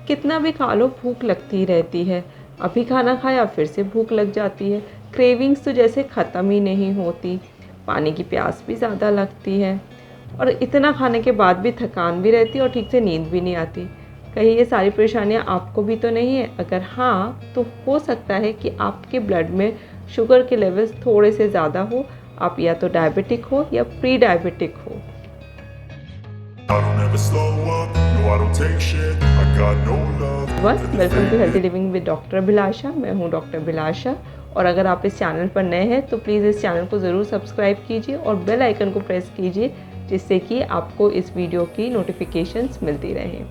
कितना भी खा लो भूख लगती रहती है, अभी खाना खाया फिर से भूख लग जाती है, क्रेविंग्स तो जैसे ख़त्म ही नहीं होती, पानी की प्यास भी ज़्यादा लगती है और इतना खाने के बाद भी थकान भी रहती है और ठीक से नींद भी नहीं आती। कहीं ये सारी परेशानियाँ आपको भी तो नहीं है? अगर हाँ, तो हो सकता है कि आपके ब्लड में शुगर के लेवल्स थोड़े से ज़्यादा हो, आप या तो डायबिटिक हो या प्री डायबिटिक हो। Welcome to healthy living with doctor Abhilasha. मैं हूँ डॉक्टर अभिलाषा और अगर आप इस चैनल पर नए हैं तो प्लीज़ इस चैनल को ज़रूर सब्सक्राइब कीजिए और बेल आइकन को प्रेस कीजिए, जिससे कि आपको इस वीडियो की नोटिफिकेशंस मिलती रहें।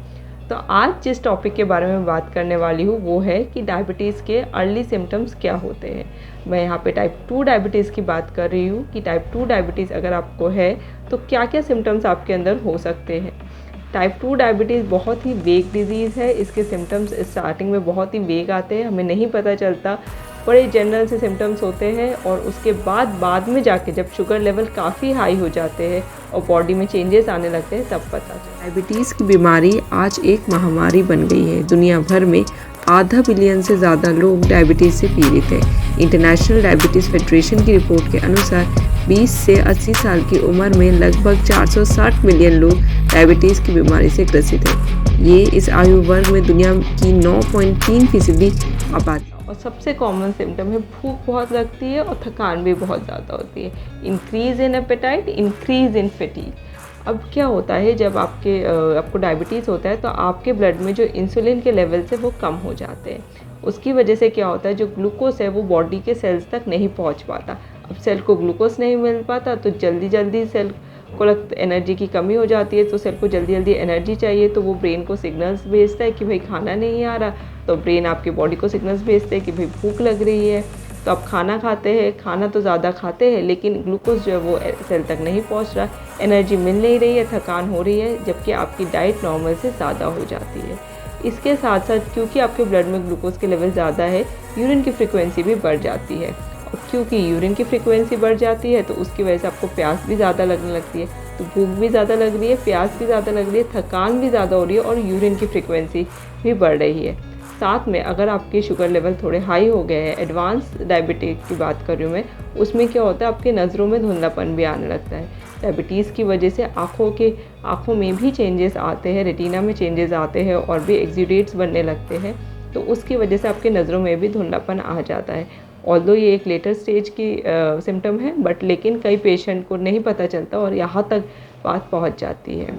तो आज जिस टॉपिक के बारे में बात करने वाली हूँ वो है कि डायबिटीज़ के अर्ली सिम्टम्स क्या होते हैं। मैं यहाँ पे टाइप 2 डायबिटीज़ की बात कर रही हूँ कि टाइप 2 डायबिटीज़ अगर आपको है तो क्या क्या सिम्टम्स आपके अंदर हो सकते हैं। टाइप 2 डायबिटीज़ बहुत ही वेग डिजीज़ है। इसके सिम्टम्स स्टार्टिंग में बहुत ही वेग आते हैं, हमें नहीं पता चलता, बड़े जनरल से सिम्टम्स होते हैं और उसके बाद में जाके जब शुगर लेवल काफ़ी हाई हो जाते हैं और बॉडी में चेंजेस आने लगते हैं तब पता चलता है। डायबिटीज़ की बीमारी आज एक महामारी बन गई है। दुनिया भर में आधा बिलियन से ज़्यादा लोग डायबिटीज़ से पीड़ित हैं। इंटरनेशनल डायबिटीज़ फेडरेशन की रिपोर्ट के अनुसार 20 से 80 साल की उम्र में लगभग 460 मिलियन लोग डायबिटीज़ की बीमारी से ग्रसित हैं। ये इस आयु वर्ग में दुनिया की 9.3% आबादी। और सबसे कॉमन सिम्टम है भूख बहुत लगती है और थकान भी बहुत ज़्यादा होती है। Increase in appetite, increase in fatigue. अब क्या होता है जब आपको डायबिटीज़ होता है तो आपके ब्लड में जो इंसुलिन के लेवल्स है वो कम हो जाते हैं। उसकी वजह से क्या होता है, जो ग्लूकोज है वो बॉडी के सेल्स तक नहीं पहुंच पाता। अब सेल को ग्लूकोज नहीं मिल पाता तो जल्दी सेल को एनर्जी की कमी हो जाती है, तो सेल को जल्दी एनर्जी चाहिए, तो वो ब्रेन को सिग्नल्स भेजता है कि भाई खाना नहीं आ रहा, तो ब्रेन आपकी बॉडी को सिग्नल्स भेजते हैं कि भाई भूख लग रही है। तो आप खाना खाते हैं, खाना तो ज़्यादा खाते हैं लेकिन ग्लूकोज जो है वो सेल तक नहीं पहुंच रहा, एनर्जी मिल नहीं रही है, थकान हो रही है, जबकि आपकी डाइट नॉर्मल से ज़्यादा हो जाती है। इसके साथ साथ क्योंकि आपके ब्लड में ग्लूकोज के लेवल ज़्यादा है, यूरिन की फ्रिक्वेंसी भी बढ़ जाती है और क्योंकि यूरिन की फ्रिक्वेंसी बढ़ जाती है तो उसकी वजह से आपको प्यास भी ज़्यादा लगने लगती है। तो भूख भी ज़्यादा लग रही है, प्यास भी ज़्यादा लग रही है, थकान भी ज़्यादा हो रही है और यूरिन की फ्रिक्वेंसी भी बढ़ रही है। साथ में अगर आपके शुगर लेवल थोड़े हाई हो गए हैं, एडवांस डायबिटीज़ की बात कर रही हूँ मैं, उसमें क्या होता है आपके नज़रों में धुंधलापन भी आने लगता है। डायबिटीज़ की वजह से आँखों में भी चेंजेस आते हैं, रेटिना में चेंजेस आते हैं और भी एक्सुडेट्स बनने लगते हैं, तो उसकी वजह से आपके नज़रों में भी धुंधलापन आ जाता है। ऑल्दो ये एक लेटर स्टेज की सिम्टम है बट लेकिन कई पेशेंट को नहीं पता चलता और यहाँ तक बात पहुँच जाती है।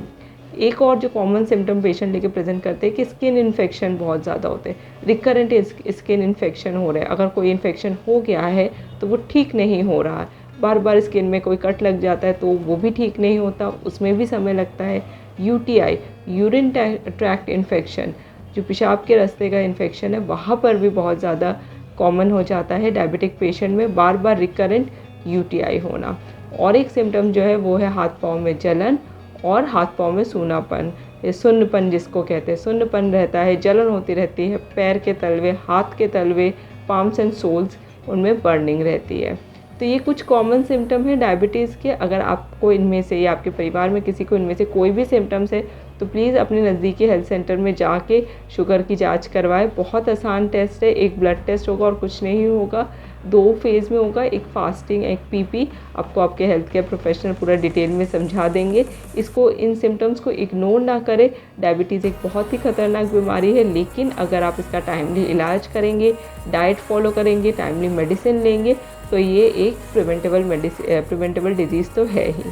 एक और जो कॉमन सिम्टम पेशेंट लेके प्रेजेंट करते हैं कि स्किन इन्फेक्शन बहुत ज़्यादा होते हैं, रिकरेंट स्किन इन्फेक्शन हो रहा है। अगर कोई इन्फेक्शन हो गया है तो वो ठीक नहीं हो रहा है, बार स्किन में कोई कट लग जाता है तो वो भी ठीक नहीं होता, उसमें भी समय लगता है। UTI, यूरिन ट्रैक्ट इन्फेक्शन, जो पेशाब के रास्ते का इन्फेक्शन है, वहाँ पर भी बहुत ज़्यादा कॉमन हो जाता है डायबिटिक पेशेंट में बार रिकरेंट UTI होना। और एक सिम्टम जो है वो है हाथ पाँव में जलन और हाथ पाँव में सूनापन, ये सुन्नपन जिसको कहते हैं, सुन्नपन रहता है, जलन होती रहती है, पैर के तलवे, हाथ के तलवे, पाम्स एंड सोल्स, उनमें बर्निंग रहती है। तो ये कुछ कॉमन सिम्टम है डायबिटीज़ के। अगर आपको इनमें से या आपके परिवार में किसी को इनमें से कोई भी सिम्टम्स है तो प्लीज़ अपने नज़दीकी हेल्थ सेंटर में जाके शुगर की जांच करवाएं। बहुत आसान टेस्ट है, एक ब्लड टेस्ट होगा और कुछ नहीं होगा, 2 फेज़ में होगा, एक फास्टिंग एक PP। आपको आपके हेल्थ केयर प्रोफेशनल पूरा डिटेल में समझा देंगे। इन सिम्टम्स को इग्नोर ना करें। डायबिटीज़ एक बहुत ही खतरनाक बीमारी है, लेकिन अगर आप इसका टाइमली इलाज करेंगे, डाइट फॉलो करेंगे, टाइमली मेडिसिन लेंगे तो ये एक प्रिवेंटेबल डिजीज़ तो है ही।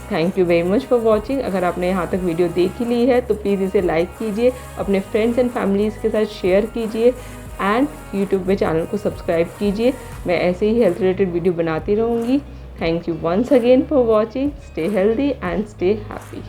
Thank you very much for watching. अगर आपने यहाँ तक वीडियो देख ही ली है तो प्लीज़ इसे लाइक कीजिए, अपने फ्रेंड्स एंड फैमिलीज़ के साथ शेयर कीजिए एंड यूट्यूब पे चैनल को सब्सक्राइब कीजिए। मैं ऐसे ही हेल्थ रिलेटेड वीडियो बनाती रहूँगी। Thank you once again for watching. Stay healthy and stay happy.